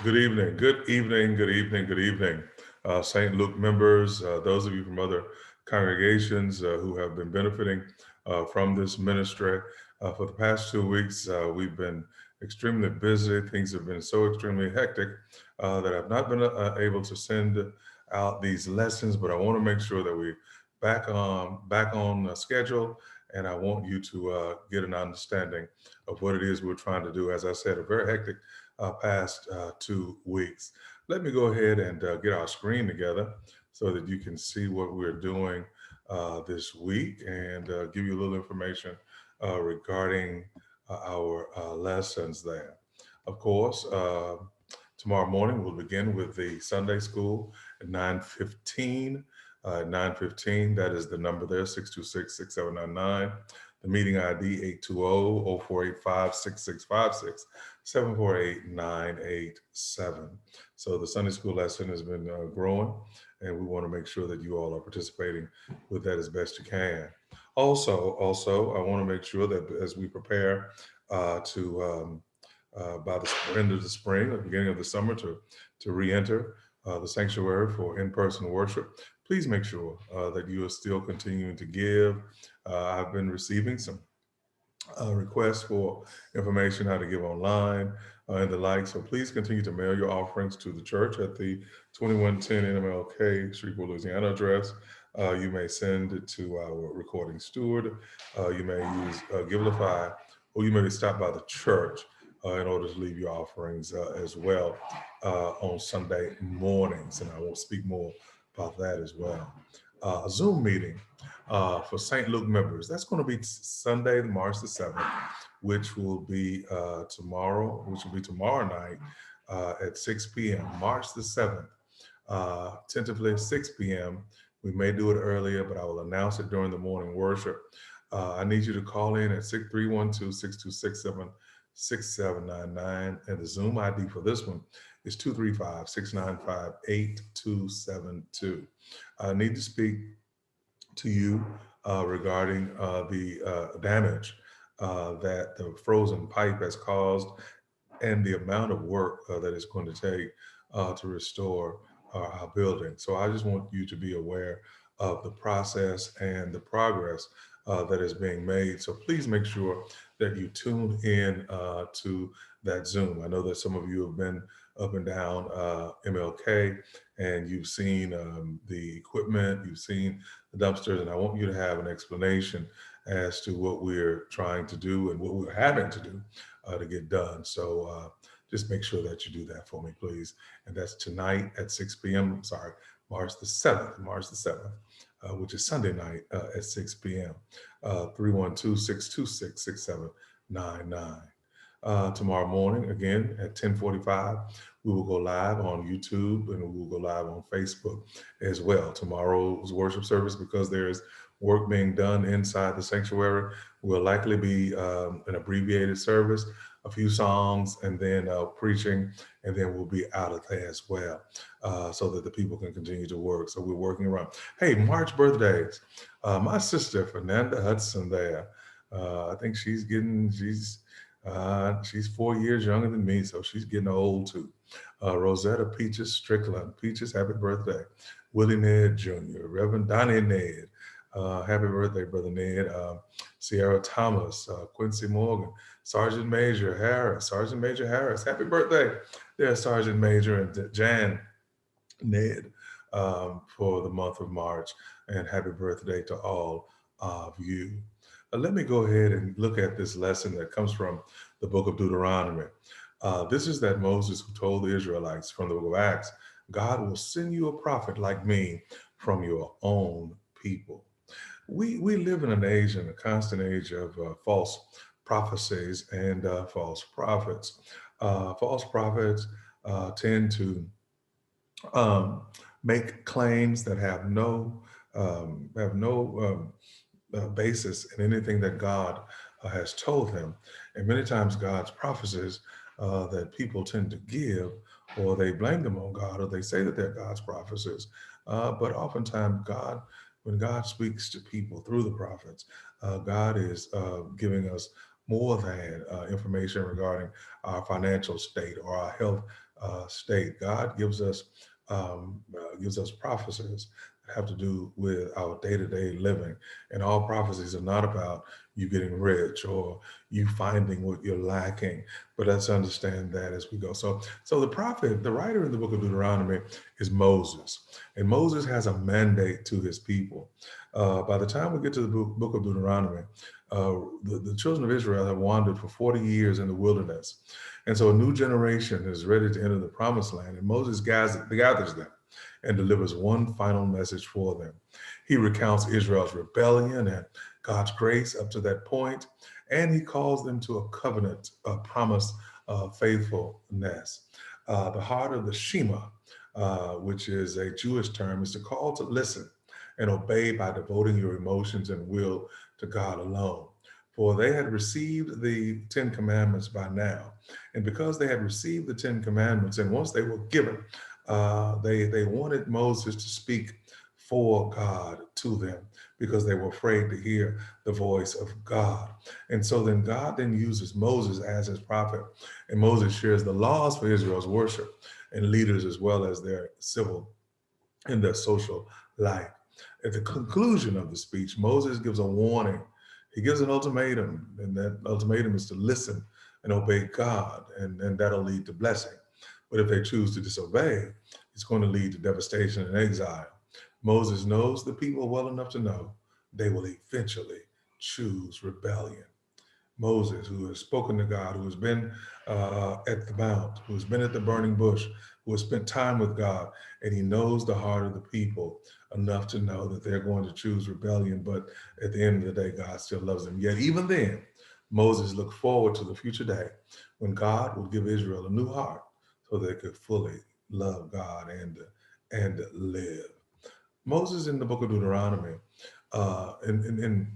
Good evening, good evening, good evening, good evening. St. Luke members, those of you from other congregations who have been benefiting from this ministry. For the past 2 weeks, we've been extremely busy. Things have been so extremely hectic that I've not been able to send out these lessons, but I want to make sure that we back on schedule, and I want you to get an understanding of what it is we're trying to do. As I said, a very hectic past 2 weeks. Let me go ahead and get our screen together so that you can see what we're doing this week and give you a little information regarding our lessons there. Of course, tomorrow morning we'll begin with the Sunday school at 9:15. 9:15, that is the number there, 626-6799. The meeting ID 820-0485-6656. 748-987. So the Sunday school lesson has been growing, and we want to make sure that you all are participating with that as best you can. Also, I want to make sure that as we prepare to by the end of the spring, or beginning of the summer, to re-enter the sanctuary for in-person worship, please make sure that you are still continuing to give. I've been receiving some requests for information how to give online and the like. So please continue to mail your offerings to the church at the 2110 NMLK Shreveport, Louisiana address. You may send it to our recording steward. You may use Givelify, or you may stop by the church in order to leave your offerings as well on Sunday mornings. And I will speak more about that as well. A Zoom meeting for St. Luke members. That's going to be Sunday, March the 7th, which will be tomorrow night at 6 p.m., March the 7th, tentatively 6 p.m. We may do it earlier, but I will announce it during the morning worship. I need you to call in at 312-626-6799, and the Zoom ID for this one is 235-695-8272. I need to speak to you regarding the damage that the frozen pipe has caused and the amount of work that it's going to take to restore our building. So I just want you to be aware of the process and the progress that is being made. So please make sure that you tune in to that Zoom. I know that some of you have been up and down MLK, and you've seen the equipment, you've seen the dumpsters, and I want you to have an explanation as to what we're trying to do and what we're having to do to get done. So just make sure that you do that for me, please. And that's tonight at 6 p.m. I'm sorry, March the 7th, which is Sunday night at 6 p.m. 312-626-6799. Tomorrow morning, again at 10:45, we will go live on YouTube and we will go live on Facebook as well. Tomorrow's worship service, because there is work being done inside the sanctuary, will likely be an abbreviated service, a few songs, and then preaching, and then we'll be out of there as well, so that the people can continue to work. So we're working around. Hey, March birthdays. My sister Fernanda Hudson there. I think she's 4 years younger than me, so she's getting old too. Rosetta Peaches Strickland. Peaches, happy birthday. Willie Ned Jr., Reverend Donnie Ned. Happy birthday, Brother Ned. Sierra Thomas, Quincy Morgan, Sergeant Major Harris. Happy birthday there, Sergeant Major, and Jan Ned, for the month of March. And happy birthday to all of you. Let me go ahead and look at this lesson that comes from the book of Deuteronomy. This is that Moses who told the Israelites from the book of Acts, God will send you a prophet like me from your own people. We live in an age, in a constant age of false prophecies and false prophets. False prophets tend to um, make claims that have no basis in anything that God has told them. And many times God's prophecies that people tend to give, or they blame them on God, or they say that they're God's prophecies. But oftentimes when God speaks to people through the prophets, God is giving us more than information regarding our financial state or our health state. God gives us prophecies that have to do with our day-to-day living, and all prophecies are not about you getting rich or you finding what you're lacking. But let's understand that as we go. So the prophet, the writer in the book of Deuteronomy, is Moses, and Moses has a mandate to his people. By the time we get to the book of Deuteronomy, the children of Israel have wandered for 40 years in the wilderness. And so a new generation is ready to enter the promised land, and Moses gathers them and delivers one final message for them. He recounts Israel's rebellion and God's grace up to that point, and he calls them to a covenant, a promise faithfulness. The heart of the Shema, which is a Jewish term, is to call to listen and obey by devoting your emotions and will to God alone. For they had received the Ten Commandments by now. And because they had received the Ten Commandments, and once they were given, they wanted Moses to speak for God to them because they were afraid to hear the voice of God. And so then God then uses Moses as his prophet, and Moses shares the laws for Israel's worship and leaders as well as their civil and their social life. At the conclusion of the speech, Moses gives a warning. He gives an ultimatum, and that ultimatum is to listen and obey God, and that'll lead to blessing. But if they choose to disobey, it's going to lead to devastation and exile. Moses knows the people well enough to know they will eventually choose rebellion. Moses, who has spoken to God, who has been at the mount, who has been at the burning bush, who has spent time with God, and he knows the heart of the people enough to know that they're going to choose rebellion. But at the end of the day, God still loves them. Yet even then, Moses looked forward to the future day when God would give Israel a new heart so they could fully love God and live. Moses in the book of Deuteronomy, uh, in, in, in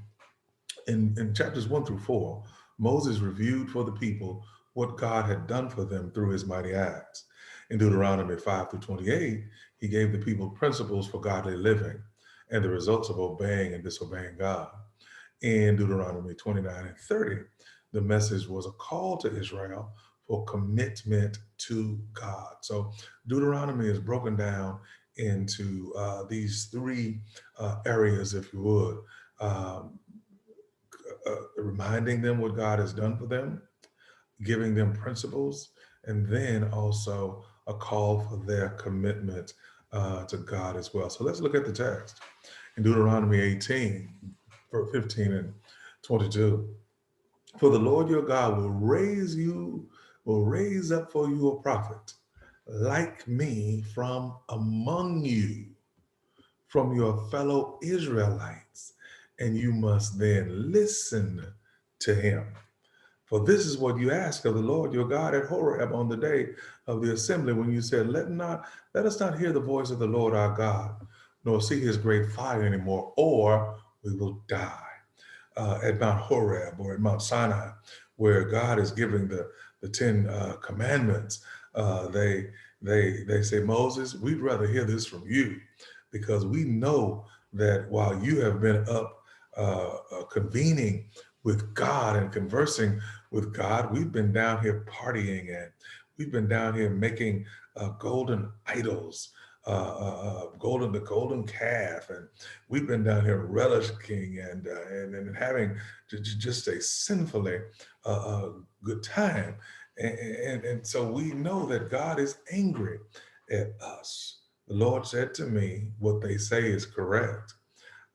in chapters 1 through 4, Moses reviewed for the people what God had done for them through his mighty acts. In Deuteronomy 5 through 28, he gave the people principles for godly living and the results of obeying and disobeying God. In Deuteronomy 29 and 30, the message was a call to Israel for commitment to God. So Deuteronomy is broken down into these three areas, if you would. Um, Reminding them what God has done for them, giving them principles, and then also a call for their commitment to God as well. So let's look at the text in Deuteronomy 18, verse 15 and 22. For the Lord your God will raise up for you a prophet like me from among you, from your fellow Israelites, and you must then listen to him. For this is what you asked of the Lord your God at Horeb on the day of the assembly, when you said, let us not hear the voice of the Lord our God, nor see his great fire anymore, or we will die. At Mount Horeb or at Mount Sinai, where God is giving the Ten Commandments, they say, Moses, we'd rather hear this from you, because we know that while you have been up convening with God and conversing with God, we've been down here partying, and we've been down here making golden idols, the golden calf, and we've been down here relishing and having just a sinfully good time, and so we know that God is angry at us. The Lord said to me, what they say is correct.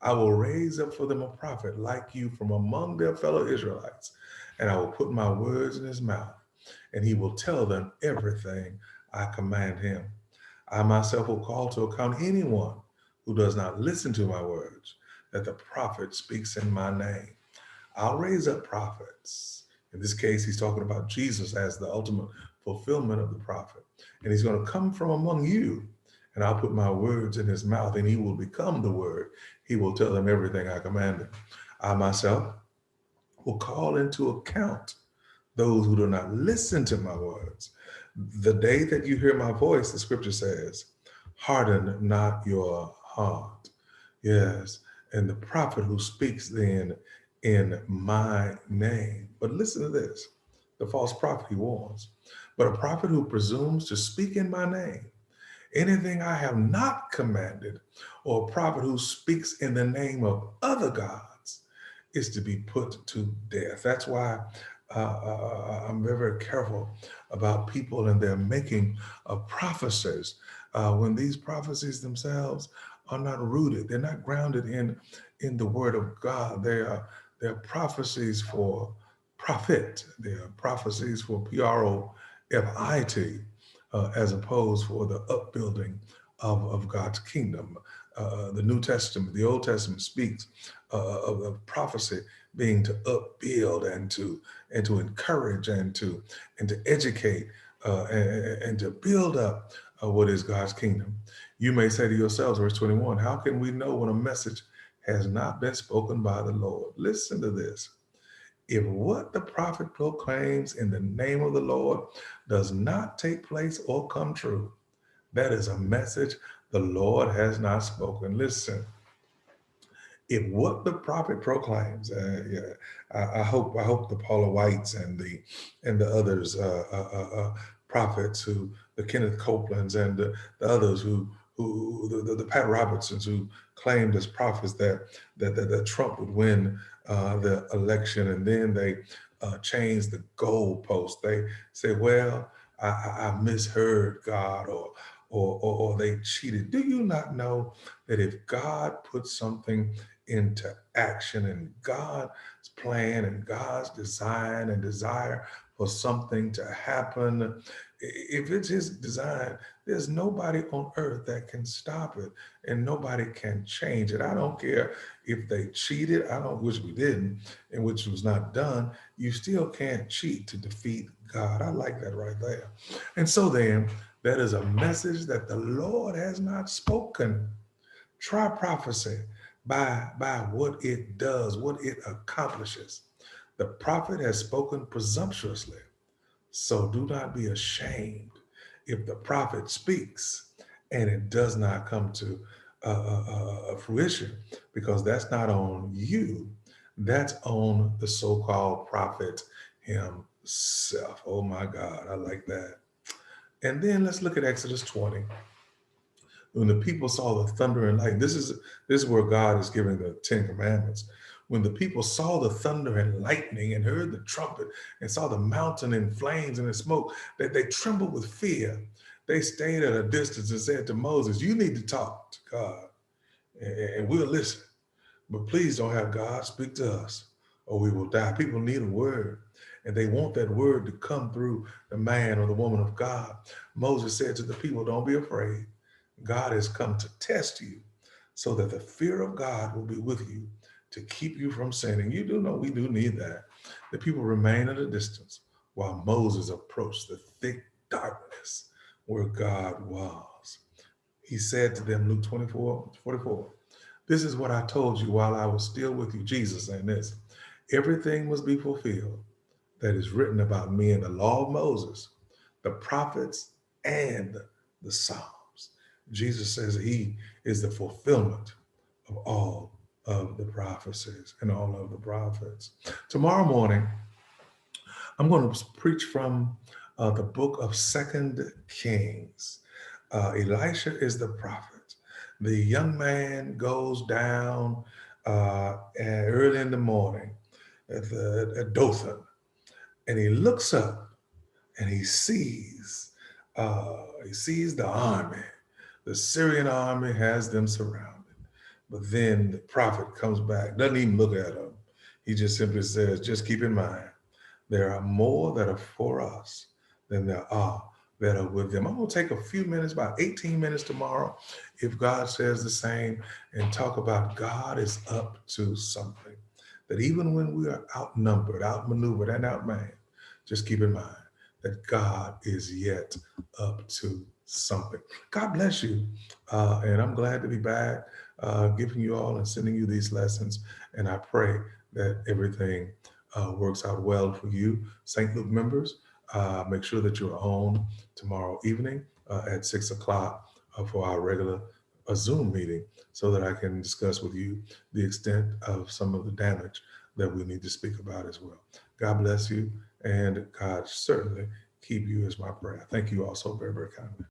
I will raise up for them a prophet like you from among their fellow Israelites, and I will put my words in his mouth, and he will tell them everything I command him. I myself will call to account anyone who does not listen to my words, that the prophet speaks in my name. I'll raise up prophets. In this case, he's talking about Jesus as the ultimate fulfillment of the prophet. And he's going to come from among you, and I'll put my words in his mouth, and he will become the word. He will tell them everything I commanded. I myself will call into account those who do not listen to my words. The day that you hear my voice, the scripture says, harden not your heart. Yes. And the prophet who speaks then in my name. But listen to this. The false prophet, he warns. But a prophet who presumes to speak in my name, anything I have not commanded, or a prophet who speaks in the name of other gods is to be put to death. That's why I'm very, very careful about people and their making of prophecies when these prophecies themselves are not rooted. They're not grounded in the Word of God. They're prophecies for profit. They are prophecies for profit, as opposed for the upbuilding of God's kingdom. The New Testament, the Old Testament speaks of prophecy being to upbuild and to encourage and to educate and to build up what is God's kingdom. You may say to yourselves, verse 21, how can we know when a message has not been spoken by the Lord? Listen to this. If what the prophet proclaims in the name of the Lord does not take place or come true, that is a message the Lord has not spoken. Listen, if what the prophet proclaims, yeah, I hope the Paula Whites and the others, prophets who the Kenneth Copelands and the others who the Pat Robertsons who claimed as prophets that Trump would win the election, and then they changed the goalpost. They say, well, I misheard God, or they cheated. Do you not know that if God puts something into action and God's plan and God's design and desire for something to happen, if it's his design, there's nobody on earth that can stop it and nobody can change it. I don't care if they cheated, I don't wish we didn't, and which was not done. You still can't cheat to defeat God. I like that right there. And so then, that is a message that the Lord has not spoken. Try prophecy by what it does, what it accomplishes. The prophet has spoken presumptuously, so do not be ashamed if the prophet speaks and it does not come to fruition, because that's not on you. That's on the so-called prophet himself. Oh my God, I like that. And then let's look at Exodus 20. When the people saw the thunder and lightning, this is where God is giving the Ten Commandments. When the people saw the thunder and lightning and heard the trumpet and saw the mountain in flames and in smoke, that they trembled with fear. They stayed at a distance and said to Moses, you need to talk to God and we'll listen. But please don't have God speak to us or we will die. People need a word, and they want that word to come through the man or the woman of God. Moses said to the people, don't be afraid. God has come to test you so that the fear of God will be with you to keep you from sinning. You do know we do need that. The people remained at a distance while Moses approached the thick darkness where God was. He said to them, Luke 24:44, this is what I told you while I was still with you. Jesus saying this, everything must be fulfilled that is written about me in the law of Moses, the prophets, and the Psalms. Jesus says he is the fulfillment of all of the prophecies and all of the prophets. Tomorrow morning, I'm going to preach from the book of Second Kings. Elisha is the prophet. The young man goes down early in the morning at Dothan, and he looks up and he sees the army. The Syrian army has them surrounded. But then the prophet comes back, doesn't even look at them. He just simply says, just keep in mind, there are more that are for us than there are that are with them. I'm going to take a few minutes, about 18 minutes tomorrow, if God says the same, and talk about God is up to something. That even when we are outnumbered, outmaneuvered, and outmanned, just keep in mind that God is yet up to something. God bless you. And I'm glad to be back, giving you all and sending you these lessons. And I pray that everything works out well for you. St. Luke members, make sure that you're on tomorrow evening at 6 o'clock for our regular Zoom meeting so that I can discuss with you the extent of some of the damage that we need to speak about as well. God bless you, and God certainly keep you is my prayer. Thank you all so very, very kindly.